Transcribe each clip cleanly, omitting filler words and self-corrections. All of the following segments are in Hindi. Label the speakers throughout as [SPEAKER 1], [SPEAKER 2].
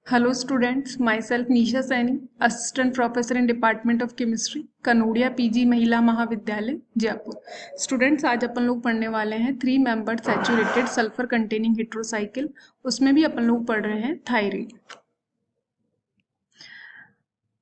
[SPEAKER 1] Hello students, myself Nisha Saini, Assistant Professor in Department of Chemistry, Kanodia PG महिला महाविद्यालय जयपुर। स्टूडेंट्स आज अपन लोग पढ़ने वाले हैं 3 membered saturated sulphur containing heterocycle. उसमें भी अपन लोग पढ़ रहे हैं थायरीन।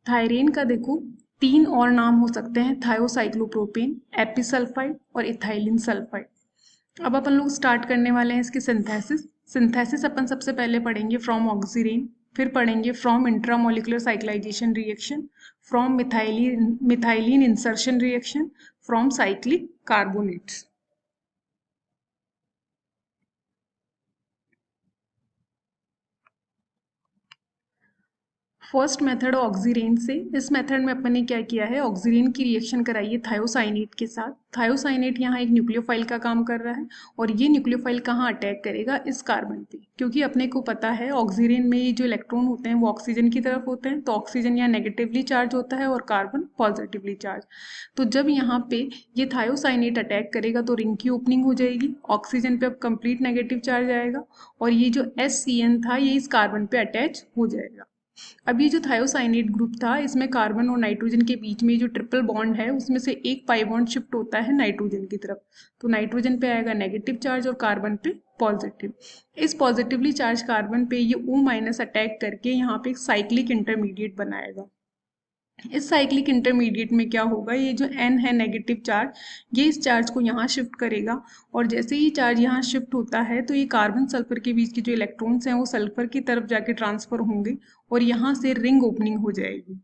[SPEAKER 1] थायरीन का देखो 3 और नाम हो सकते हैं, थायोसाइक्लोप्रोपेन, एपिसल्फाइड और इथाइलिन सल्फाइड। अब अपन लोग स्टार्ट करने वाले हैं इसकी सिंथेसिस अपन सबसे पहले पढ़ेंगे फ्रॉम ऑक्सीरेन, फिर पढ़ेंगे from intramolecular cyclisation reaction, from methylene insertion reaction, from cyclic carbonates. First method oxirane से। इस मेथड में अपन ने क्या किया है, ऑक्सीरेन की रिएक्शन कराई है थायोसाइनेट के साथ। थायोसाइनेट यहाँ एक न्यूक्लियोफाइल का काम कर रहा है और ये न्यूक्लियोफाइल कहाँ अटैक करेगा, इस कार्बन पे। क्योंकि अपने को पता है ऑक्सीरेन में ये जो इलेक्ट्रॉन होते हैं वो ऑक्सीजन की तरफ होते हैं, तो ऑक्सीजन यहाँ नेगेटिवली चार्ज होता है और कार्बन पॉजिटिवली चार्ज। तो जब यहाँ पे ये थायोसाइनेट अटैक करेगा तो रिंग की ओपनिंग हो जाएगी, ऑक्सीजन पे अब कंप्लीट नेगेटिव चार्ज आएगा और ये जो SCN था ये इस कार्बन पे अटैच हो जाएगा। अब ये जो थायोसाइनेट ग्रुप था इसमें कार्बन और नाइट्रोजन के बीच में जो ट्रिपल बॉन्ड है उसमें से एक पाई बॉन्ड शिफ्ट होता है नाइट्रोजन की तरफ। तो नाइट्रोजन पे आएगा नेगेटिव चार्ज और कार्बन पे पॉजिटिव। इस पॉजिटिवली चार्ज कार्बन पे ये O- अटैक करके यहाँ पे एक साइक्लिक इंटरमीडिएट बनाएगा। इस साइक्लिक इंटरमीडिएट में क्या होगा, ये जो N है नेगेटिव चार्ज ये इस चार्ज को यहाँ शिफ्ट करेगा और जैसे ही चार्ज यहाँ शिफ्ट होता है तो ये कार्बन सल्फर के बीच के जो इलेक्ट्रॉन्स हैं वो सल्फर की तरफ जाके ट्रांसफर होंगे और यहाँ से रिंग ओपनिंग हो जाएगी।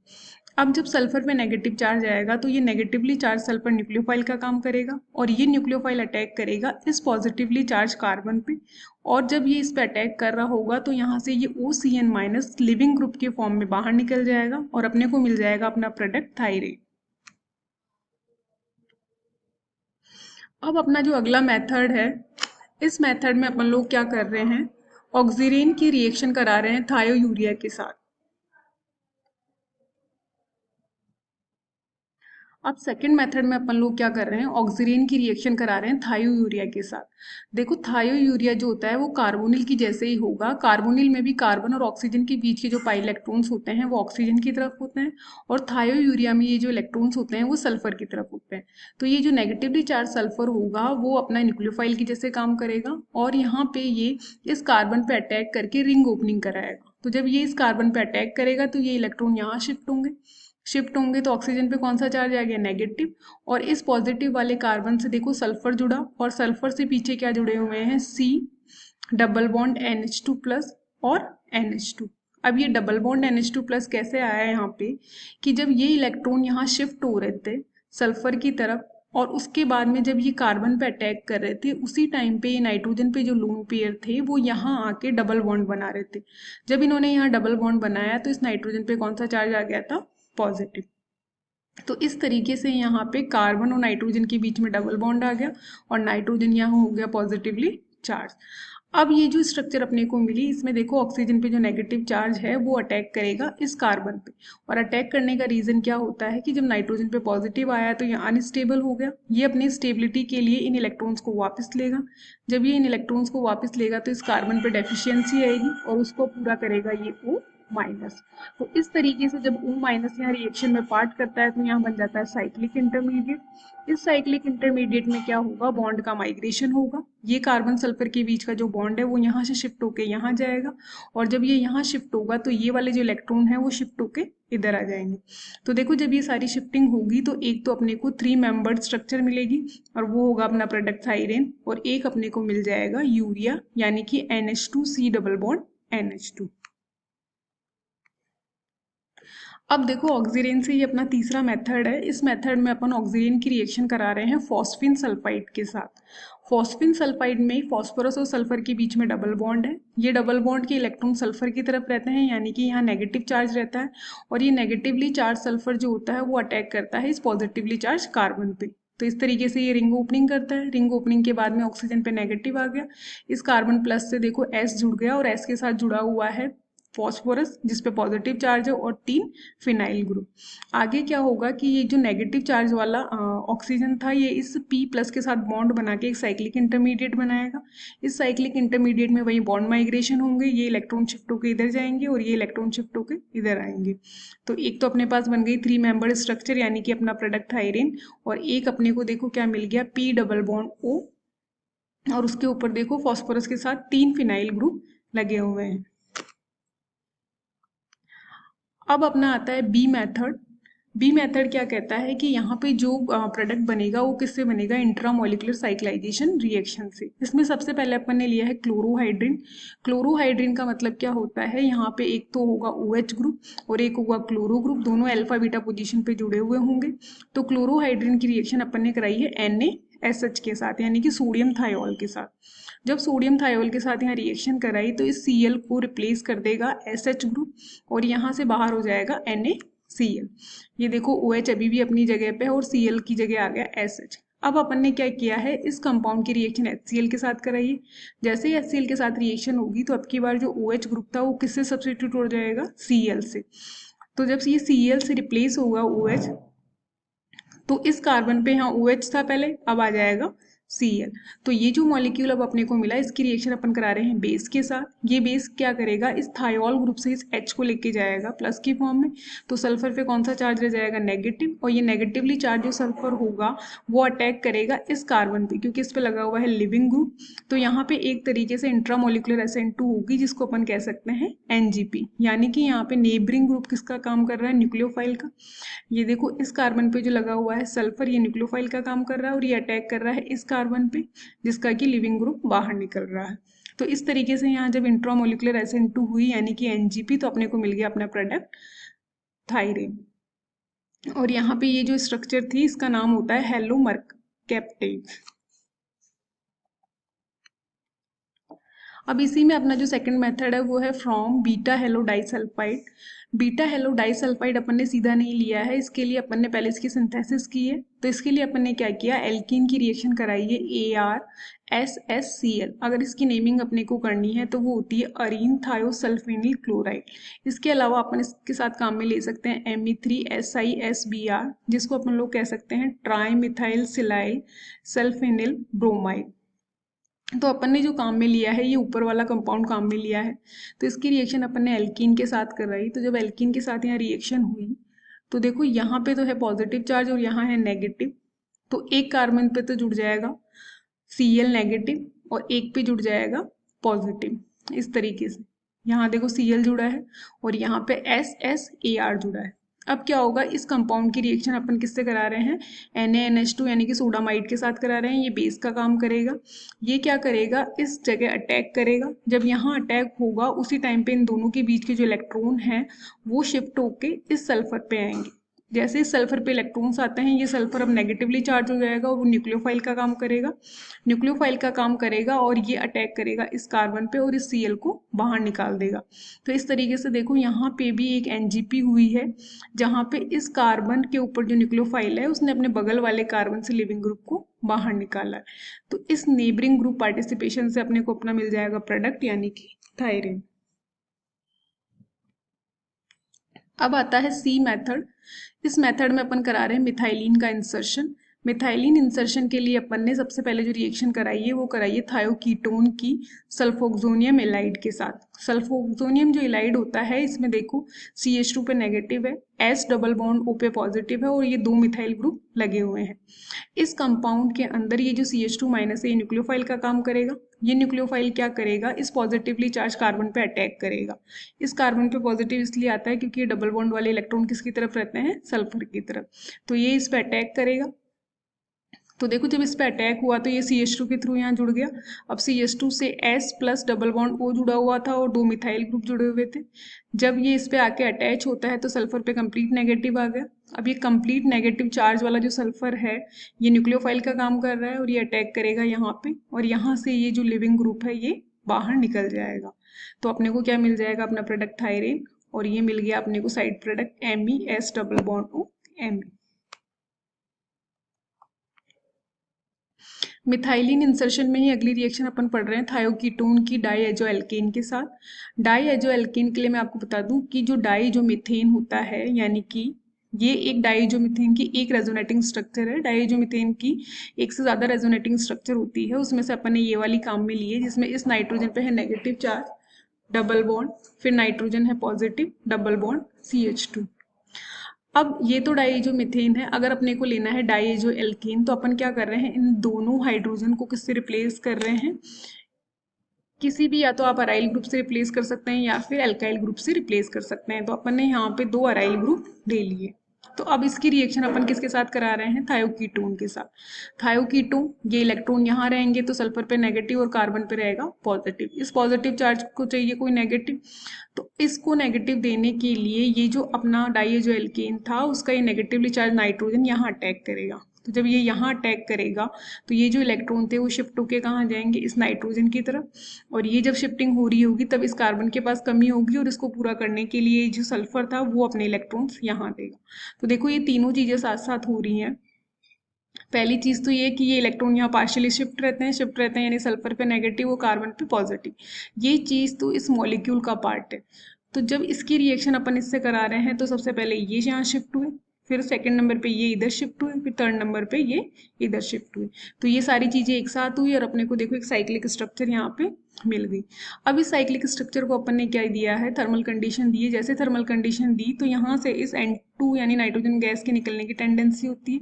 [SPEAKER 1] अब जब सल्फर पे नेगेटिव चार्ज आएगा तो ये नेगेटिवली चार्ज सल्फर न्यूक्लियोफाइल का काम करेगा और ये न्यूक्लियोफाइल अटैक करेगा इस पॉजिटिवली चार्ज कार्बन पे। और जब ये इस पे अटैक कर रहा होगा तो यहाँ से ये OCN माइनस लिविंग ग्रुप के फॉर्म में बाहर निकल जाएगा और अपने को मिल जाएगा अपना प्रोडक्ट थायरेन। अब अपना जो अगला मेथड है, इस मेथड में अपन लोग क्या कर रहे हैं, ऑक्सीरेन की रिएक्शन करा रहे हैं थायोयूरिया के साथ। अब सेकंड मेथड में अपन लोग क्या कर रहे हैं, ऑक्सीरेन की रिएक्शन करा रहे हैं थायोयूरिया के साथ। देखो थायोयूरिया जो होता है वो कार्बोनिल की जैसे ही होगा। कार्बोनिल में भी कार्बन और ऑक्सीजन के बीच के जो पाई इलेक्ट्रॉन्स होते हैं वो ऑक्सीजन की तरफ होते हैं और थायोयूरिया में ये जो इलेक्ट्रॉन्स होते हैं वो सल्फर की तरफ होते हैं। तो ये जो नेगेटिवली चार्ज सल्फर होगा वो अपना न्यूक्लियोफाइल की जैसे काम करेगा और यहाँ पे ये इस कार्बन पे अटैक करके रिंग ओपनिंग कराएगा। तो जब ये इस कार्बन पे अटैक करेगा तो ये इलेक्ट्रॉन यहाँ शिफ्ट होंगे तो ऑक्सीजन पे कौन सा चार्ज आ गया, नेगेटिव। और इस पॉजिटिव वाले कार्बन से देखो सल्फर जुड़ा और सल्फर से पीछे क्या जुड़े हुए हैं, C double bond NH2 plus और NH2। अब ये डबल बॉन्ड NH2 प्लस कैसे आया है यहाँ पे, कि जब ये इलेक्ट्रॉन यहाँ शिफ्ट हो रहे थे सल्फर की तरफ और उसके बाद में जब ये कार्बन पे अटैक कर रहे थे उसी टाइम पे ये नाइट्रोजन पे जो लोन पेयर थे वो यहाँ आके डबल बॉन्ड बना रहे थे। जब इन्होंने यहाँ डबल बॉन्ड बनाया तो इस नाइट्रोजन पे कौन सा चार्ज आ गया था, पॉजिटिव। तो इस तरीके से यहाँ पे कार्बन और नाइट्रोजन के बीच में डबल बॉन्ड आ गया और नाइट्रोजन यहाँ हो गया पॉजिटिवली चार्ज। अब ये जो स्ट्रक्चर अपने को मिली इसमें देखो ऑक्सीजन पे जो नेगेटिव चार्ज है वो अटैक करेगा इस कार्बन पे। और अटैक करने का रीजन क्या होता है कि जब नाइट्रोजन पे पॉजिटिव आया तो ये अनस्टेबल हो गया, ये अपनी स्टेबिलिटी के लिए इन इलेक्ट्रॉन्स को वापस लेगा। जब ये इन इलेक्ट्रॉन्स को वापस लेगा तो इस कार्बन पे डेफिशिएंसी आएगी और उसको पूरा करेगा ये O-। तो इस तरीके से जब O- यहाँ रिएक्शन में पार्ट करता है तो यहाँ बन जाता है साइक्लिक इंटरमीडिएट। इस साइक्लिक इंटरमीडिएट में क्या होगा, बॉन्ड का माइग्रेशन होगा। ये कार्बन सल्फर के बीच का जो बॉन्ड है वो यहाँ से शिफ्ट होके यहाँ जाएगा और जब ये यहाँ शिफ्ट होगा तो ये वाले जो इलेक्ट्रॉन है वो शिफ्ट होके इधर आ जाएंगे। तो देखो जब ये सारी शिफ्टिंग होगी तो एक तो अपने को 3 मेंबर्ड स्ट्रक्चर मिलेगी और वो होगा अपना प्रोडक्ट थायरेन और एक अपने को मिल जाएगा यूरिया यानी कि NH2C डबल बॉन्ड NH2। अब देखो ऑक्सीरेन से ये अपना तीसरा मेथड है। इस मेथड में अपन ऑक्सीरेन की रिएक्शन करा रहे हैं फॉस्फिन सल्फाइड के साथ। फॉस्फिन सल्फाइड में फॉस्फोरस और सल्फर के बीच में डबल बॉन्ड है। ये डबल बॉन्ड के इलेक्ट्रॉन सल्फर की तरफ रहते हैं यानी कि यहाँ नेगेटिव चार्ज रहता है और ये नेगेटिवली चार्ज सल्फर जो होता है वो अटैक करता है इस पॉजिटिवली चार्ज कार्बन पे। तो इस तरीके से ये रिंग ओपनिंग करता है। रिंग ओपनिंग के बाद में ऑक्सीजन पे नेगेटिव आ गया, इस कार्बन प्लस से देखो S जुड़ गया और S के साथ जुड़ा हुआ है फॉस्फोरस जिस पे पॉजिटिव चार्ज है और 3 फिनाइल ग्रुप। आगे क्या होगा कि ये जो नेगेटिव चार्ज वाला ऑक्सीजन था ये इस P+ के साथ बॉन्ड बना के एक साइक्लिक इंटरमीडिएट बनाएगा। इस साइक्लिक इंटरमीडिएट में वही बॉन्ड माइग्रेशन होंगे, ये इलेक्ट्रॉन शिफ्ट होकर इधर जाएंगे और ये इलेक्ट्रॉन शिफ्ट होकर इधर आएंगे। तो एक तो अपने पास बन गई 3 मेंबर स्ट्रक्चर यानी कि अपना प्रोडक्ट थायरीन, और एक अपने को देखो क्या मिल गया P डबल बॉन्ड O, और उसके ऊपर देखो फॉस्फोरस के साथ 3 फिनाइल ग्रुप लगे हुए हैं। अब अपना आता है बी मेथड। बी मेथड क्या कहता है कि यहाँ पे जो प्रोडक्ट बनेगा वो किससे बनेगा, इंट्रामोलिकुलर साइक्लाइजेशन रिएक्शन से। इसमें सबसे पहले अपन ने लिया है क्लोरोहाइड्रिन। क्लोरोहाइड्रिन का मतलब क्या होता है, यहाँ पे एक तो होगा OH ग्रुप और एक होगा क्लोरो ग्रुप, दोनों अल्फा बीटा पोजीशन पे जुड़े हुए होंगे। तो क्लोरोहाइड्रिन की रिएक्शन अपन ने कराई है NaSH के साथ यानी कि सोडियम थायोल के साथ। जब सोडियम थायोल के साथ यहाँ रिएक्शन कराई तो इस Cl को रिप्लेस कर देगा SH ग्रुप और यहाँ से बाहर हो जाएगा NaCl। ये देखो OH अभी भी अपनी जगह पे है और Cl की जगह आ गया SH। अब अपन ने क्या किया है, इस कंपाउंड की रिएक्शन HCl के साथ कराई है। जैसे ही HCl के साथ रिएक्शन होगी तो अब की बार जो OH ग्रुप था वो किससे सब्स्टिट्यूट हो जाएगा, Cl से। तो जब ये Cl से रिप्लेस होगा OH तो इस कार्बन पे यहाँ OH था पहले, अब आ जाएगा Cl। तो ये जो मॉलिक्यूल अब अपने को मिला इसकी रिएक्शन अपन करा रहे हैं बेस के साथ। ये बेस क्या करेगा, इस थायोल ग्रुप से इस H को लेके जाएगा प्लस की फॉर्म में, तो सल्फर पे कौन सा चार्ज रह जाएगा, नेगेटिव, और ये नेगेटिवली चार्ज जो सल्फर होगा वो अटैक करेगा इस कार्बन पे क्योंकि इस पे लगा हुआ है लिविंग ग्रुप। तो यहाँ पे एक तरीके से इंट्रामोलिकुलर SN2 होगी जिसको अपन कह सकते हैं NGP, यानी कि यहाँ पे नेबरिंग ग्रुप किसका काम कर रहा है, न्यूक्लियोफाइल का। ये देखो इस कार्बन पे जो लगा हुआ है सल्फर, ये न्यूक्लियोफाइल का काम कर रहा है और ये अटैक कर रहा है इस कार्बन पे जिसका कि लिविंग ग्रुप बाहर निकल रहा है। तो इस तरीके से यहाँ जब इंट्रामोलिकुलर SN2 हुई यानी कि NGP, तो अपने को मिल गया अपना प्रोडक्ट थायरीन। और यहाँ पे ये जो स्ट्रक्चर थी इसका नाम होता है हेलो मर्कैप्टेट। अब इसी में अपना जो सेकंड मेथड है वो है from beta halo disulphide. Beta halo disulphide अपन ने सीधा नहीं लिया है, इसके लिए अपन ने पहले इसकी सिंथेसिस की है। तो इसके लिए अपन ने क्या किया, एल्कीन की रिएक्शन कराई है ArSSCl। अगर इसकी नेमिंग अपने को करनी है तो वो होती है अरीन थायोसल्फेनिल क्लोराइड। इसके अलावा अपन इसके साथ काम में ले सकते हैं Me3SiSBr जिसको अपन लोग कह सकते हैं ट्राई मिथाइल सिलाइल सल्फेनिल ब्रोमाइड। तो अपन ने जो काम में लिया है ये ऊपर वाला कंपाउंड काम में लिया है। तो इसकी रिएक्शन अपन ने एल्कीन के साथ कराई। तो जब एल्कीन के साथ यहाँ रिएक्शन हुई तो देखो यहाँ पे तो है पॉजिटिव चार्ज और यहाँ है नेगेटिव, तो एक कार्बन पे तो जुड़ जाएगा Cl नेगेटिव और एक पे जुड़ जाएगा पॉजिटिव। इस तरीके से यहाँ देखो Cl जुड़ा है और यहाँ पे SSAr जुड़ा है। अब क्या होगा, इस कंपाउंड की रिएक्शन अपन किससे करा रहे हैं, NaNH2 यानी कि सोडामाइड के साथ करा रहे हैं। ये बेस का काम करेगा। ये क्या करेगा, इस जगह अटैक करेगा। जब यहाँ अटैक होगा उसी टाइम पे इन दोनों के बीच के जो इलेक्ट्रॉन हैं वो शिफ्ट होके इस सल्फर पे आएंगे। जैसे इस सल्फर पे इलेक्ट्रॉन्स आते हैं ये सल्फर अब नेगेटिवली चार्ज हो जाएगा और वो न्यूक्लियोफाइल का काम करेगा। न्यूक्लियोफाइल का काम करेगा और ये अटैक करेगा इस कार्बन पे और इस Cl को बाहर निकाल देगा। तो इस तरीके से देखो यहाँ पे भी एक NGP हुई है जहाँ पे इस कार्बन के ऊपर जो न्यूक्लियोफाइल है उसने अपने बगल वाले कार्बन से लिविंग ग्रुप को बाहर निकाला है। तो इस नेबरिंग ग्रुप पार्टिसिपेशन से अपने को अपना मिल जाएगा प्रोडक्ट यानी कि थायरीन। अब आता है C मेथड। इस मेथड में अपन करा रहे हैं मिथाइलिन का इंसर्शन। मिथाइलिन इंसर्शन के लिए अपन ने सबसे पहले जो रिएक्शन कराई है वो कराई है थायोकीटोन की सल्फोक्सोनियम एलाइड के साथ। सल्फोक्सोनियम जो एलाइड होता है इसमें देखो CH2 पे नेगेटिव है, S डबल बॉन्ड O पे पॉजिटिव है और ये दो मिथाइल ग्रुप लगे हुए हैं। इस कंपाउंड के अंदर ये जो CH2 माइनस है ये न्यूक्लियोफाइल का काम करेगा। ये न्यूक्लियोफाइल क्या करेगा, इस पॉजिटिवली चार्ज कार्बन पे अटैक करेगा। इस कार्बन पे पॉजिटिव इसलिए आता है क्योंकि ये डबल बॉन्ड वाले इलेक्ट्रॉन किसकी तरफ रहते हैं, सल्फर की तरफ। तो ये इस पे अटैक करेगा। तो देखो जब इस पे अटैक हुआ तो ये CH2 के थ्रू यहाँ जुड़ गया। अब CH2 से S plus double bond O जुड़ा हुआ था और दो मिथाइल ग्रुप जुड़े हुए थे। जब ये इस पे आके अटैच होता है तो सल्फर पे कंप्लीट नेगेटिव आ गया। अब ये कंप्लीट नेगेटिव चार्ज वाला जो सल्फर है ये न्यूक्लियोफाइल का काम कर रहा है और ये अटैक करेगा यहाँ पे और यहाँ से ये जो लिविंग ग्रुप है ये बाहर निकल जाएगा। तो अपने को क्या मिल जाएगा, अपना प्रोडक्ट थायरीन, और ये मिल गया अपने को side product Me S double bond O Me। Methylene insertion में ही अगली रिएक्शन अपन पढ़ रहे हैं थायोकीटोन की डाईएजो एल्केन के साथ। डाईएजो एल्केन के लिए मैं आपको बता दूं कि जो डाई जो मीथेन होता है, यानी कि ये एक डाईइजोमीथेन की एक रेजोनेटिंग स्ट्रक्चर है। डाईइजोमीथेन की एक से ज़्यादा रेजोनेटिंग स्ट्रक्चर होती है, उसमें से अपन ने ये वाली काम में ली है, जिसमें इस नाइट्रोजन पे है नेगेटिव चार्ज डबल बॉन्ड, फिर नाइट्रोजन है पॉजिटिव डबल बॉन्ड CH2। अब ये तो डाईइजोमीथेन है, अगर अपने को लेना है डाईइजो एल्केन तो अपन क्या कर रहे हैं, इन दोनों हाइड्रोजन को किससे रिप्लेस कर रहे हैं, किसी भी, या तो आप अराइल ग्रुप से रिप्लेस कर सकते हैं या फिर एल्काइल ग्रुप से रिप्लेस कर सकते हैं। तो अपन ने यहाँ पे 2 अराइल ग्रुप ले लिए। तो अब इसकी रिएक्शन अपन किसके साथ करा रहे हैं, थायोकीटोन के साथ। थायोकीटोन, ये इलेक्ट्रॉन यहाँ रहेंगे तो सल्फर पे नेगेटिव और कार्बन पे रहेगा पॉजिटिव। इस पॉजिटिव चार्ज को चाहिए कोई नेगेटिव, तो इसको नेगेटिव देने के लिए ये जो अपना डाईइजो एल्केन था उसका ये नेगेटिवली चार्ज नाइट्रोजन यहाँ अटैक करेगा। तो जब ये यहाँ अटैक करेगा तो ये जो इलेक्ट्रॉन थे वो शिफ्ट होके कहाँ जाएंगे, इस नाइट्रोजन की तरफ। और ये जब शिफ्टिंग हो रही होगी तब इस कार्बन के पास कमी होगी और इसको पूरा करने के लिए जो सल्फर था वो अपने इलेक्ट्रॉन्स यहाँ देगा। तो देखो ये तीनों चीजें साथ साथ हो रही हैं। पहली चीज तो ये कि ये इलेक्ट्रॉन यहाँ पार्शियली शिफ्ट रहते हैं यानी सल्फर पे नेगेटिव और कार्बन पे पॉजिटिव। ये चीज तो इस मॉलिक्यूल का पार्ट है। तो जब इसकी रिएक्शन अपन इससे करा रहे हैं तो सबसे पहले ये यहाँ शिफ्ट हुए, फिर सेकंड नंबर पे ये इधर शिफ्ट हुए, फिर थर्ड नंबर पे ये इधर शिफ्ट हुए। तो ये सारी चीजें एक साथ हुई और अपने को देखो एक साइक्लिक स्ट्रक्चर यहाँ पे मिल गई। अब इस साइक्लिक स्ट्रक्चर को अपन ने क्या दिया है, थर्मल कंडीशन दी है। जैसे थर्मल कंडीशन दी तो यहाँ से इस N2 यानी नाइट्रोजन गैस के निकलने की टेंडेंसी होती है।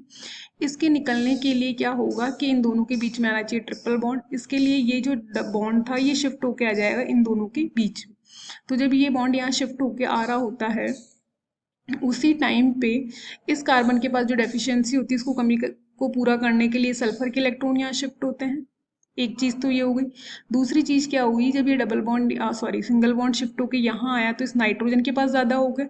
[SPEAKER 1] इसके निकलने के लिए क्या होगा कि इन दोनों के बीच में आना चाहिए ट्रिपल बॉन्ड। इसके लिए ये जो बॉन्ड था ये शिफ्ट होके आ जाएगा इन दोनों के बीच में। तो जब ये बॉन्ड यहाँ शिफ्ट होके आ रहा होता है उसी टाइम पे इस कार्बन के पास जो डेफिशिएंसी होती है इसको को पूरा करने के लिए सल्फर के इलेक्ट्रॉन यहाँ शिफ्ट होते हैं। एक चीज तो ये हो गई। दूसरी चीज क्या हुई, जब ये double bond single bond shift होके यहाँ आया तो इस नाइट्रोजन के पास ज्यादा हो गए।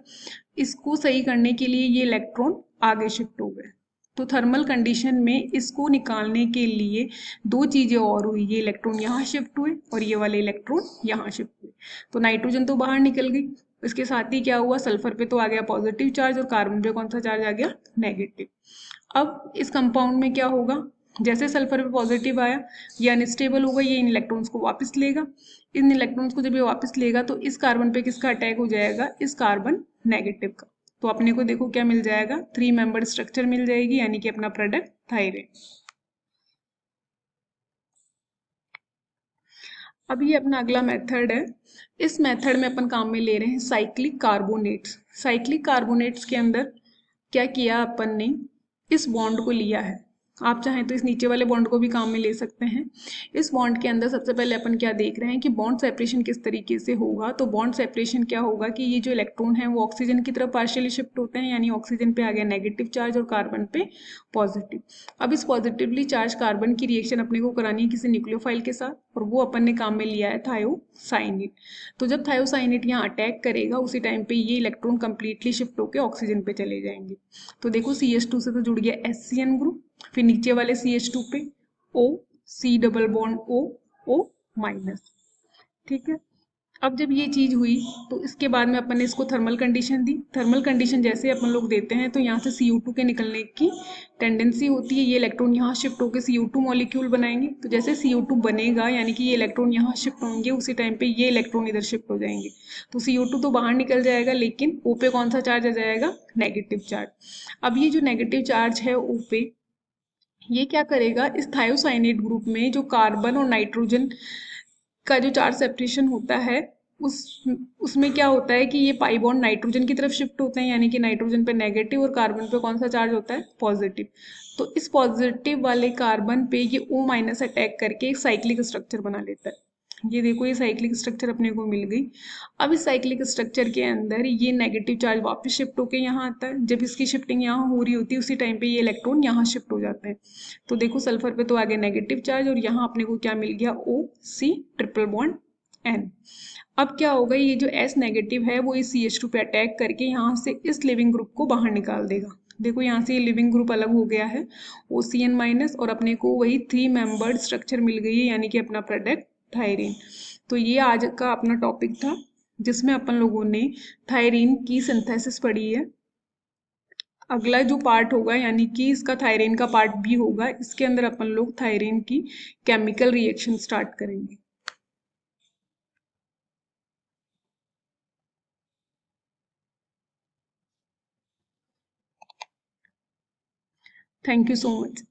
[SPEAKER 1] इसको सही करने के लिए ये इलेक्ट्रॉन आगे शिफ्ट हो गए। तो थर्मल कंडीशन में इसको निकालने के लिए 2 चीजें और हुई, ये इलेक्ट्रॉन यहाँ शिफ्ट हुए और ये वाले इलेक्ट्रॉन यहाँ शिफ्ट हुए। तो नाइट्रोजन तो बाहर निकल गई, इसके साथ ही क्या हुआ, सल्फर पे तो आ गया पॉजिटिव चार्ज और कार्बन पे कौन सा चार्ज आ गया, नेगेटिव। अब इस कंपाउंड में क्या होगा, जैसे सल्फर पे पॉजिटिव आया ये अनस्टेबल होगा, ये इन इलेक्ट्रॉन्स को वापस लेगा। इन इलेक्ट्रॉन्स को जब ये वापस लेगा तो इस कार्बन पे किसका अटैक हो जाएगा, इस कार्बन नेगेटिव का। तो अपने को देखो क्या मिल जाएगा, 3 मेंबर्ड स्ट्रक्चर मिल जाएगी, यानी कि अपना प्रोडक्ट थायरेन। अब ये अपना अगला मेथड है। इस मेथड में अपन काम में ले रहे हैं साइक्लिक कार्बोनेट्स। साइक्लिक कार्बोनेट्स के अंदर क्या किया अपन ने, इस बॉन्ड को लिया है। आप चाहें तो इस नीचे वाले बॉन्ड को भी काम में ले सकते हैं। इस बॉन्ड के अंदर सबसे पहले अपन क्या देख रहे हैं कि बॉन्ड सेपरेशन किस तरीके से होगा। तो बॉन्ड सेपरेशन क्या होगा कि ये जो इलेक्ट्रॉन है वो ऑक्सीजन की तरफ पार्शियली शिफ्ट होते हैं, यानी ऑक्सीजन पे आ गया नेगेटिव चार्ज और कार्बन पे पॉजिटिव। अब इस पॉजिटिवली चार्ज कार्बन की रिएक्शन अपने को करानी है किसी न्यूक्लियोफाइल के साथ, और वो अपन ने काम में लिया है थायोसाइनेट। तो जब थायोसाइनेट यहाँ अटैक करेगा उसी टाइम पे ये इलेक्ट्रॉन कंप्लीटली शिफ्ट होकर ऑक्सीजन पे चले जाएंगे। तो देखो CH2 से तो जुड़ गया HCN ग्रुप, फिर नीचे वाले CH2 पे O, C double bond O minus. ठीक है, अब जब ये चीज हुई तो इसके बाद में अपन ने इसको थर्मल कंडीशन दी। थर्मल कंडीशन जैसे अपन लोग देते हैं तो यहाँ से CO2 के निकलने की टेंडेंसी होती है, ये इलेक्ट्रॉन यहाँ शिफ्ट होकर CO2 मॉलिक्यूल बनाएंगे। तो जैसे CO2 बनेगा यानी कि ये इलेक्ट्रॉन यहाँ शिफ्ट होंगे, उसी टाइम पे ये इलेक्ट्रॉन इधर शिफ्ट हो जाएंगे। तो CO2 तो बाहर निकल जाएगा, लेकिन O पे कौन सा चार्ज आ जाएगा, नेगेटिव चार्ज। अब ये जो नेगेटिव चार्ज है O पे, ये क्या करेगा, इस थायोसाइनेट ग्रुप में जो कार्बन और नाइट्रोजन का जो चार्ज सेपरेशन होता है उसमें क्या होता है कि ये पाई बॉन्ड नाइट्रोजन की तरफ शिफ्ट होते हैं, यानी कि नाइट्रोजन पे नेगेटिव और कार्बन पे कौन सा चार्ज होता है, पॉजिटिव। तो इस पॉजिटिव वाले कार्बन पे ये O माइनस अटैक करके एक साइक्लिक स्ट्रक्चर बना लेता है। ये देखो ये साइक्लिक स्ट्रक्चर अपने को मिल गई। अब इस साइक्लिक स्ट्रक्चर के अंदर ये नेगेटिव चार्ज वापस शिफ्ट होके यहाँ आता है। जब इसकी शिफ्टिंग यहाँ हो रही होती है उसी टाइम पे ये इलेक्ट्रॉन यहाँ शिफ्ट हो जाता है। तो देखो सल्फर पे तो आ गया नेगेटिव चार्ज और यहाँ अपने को क्या मिल गया, OC ट्रिपल बॉन्ड N। अब क्या होगा, ये जो S नेगेटिव है वो इस CH2 पे अटैक करके यहाँ से इस लिविंग ग्रुप को बाहर निकाल देगा। देखो यहाँ से ये लिविंग ग्रुप अलग हो गया है, OCN माइनस, और अपने को वही 3 मेंबर्ड स्ट्रक्चर मिल गई है, यानी कि अपना प्रोडक्ट थायरीन। तो ये आज का अपना टॉपिक था जिसमें अपन लोगों ने थायरीन की सिंथेसिस पढ़ी है। अगला जो पार्ट होगा यानी कि इसका थायरीन का पार्ट बी होगा, इसके अंदर अपन लोग थायरीन की केमिकल रिएक्शन स्टार्ट करेंगे। Thank you so much.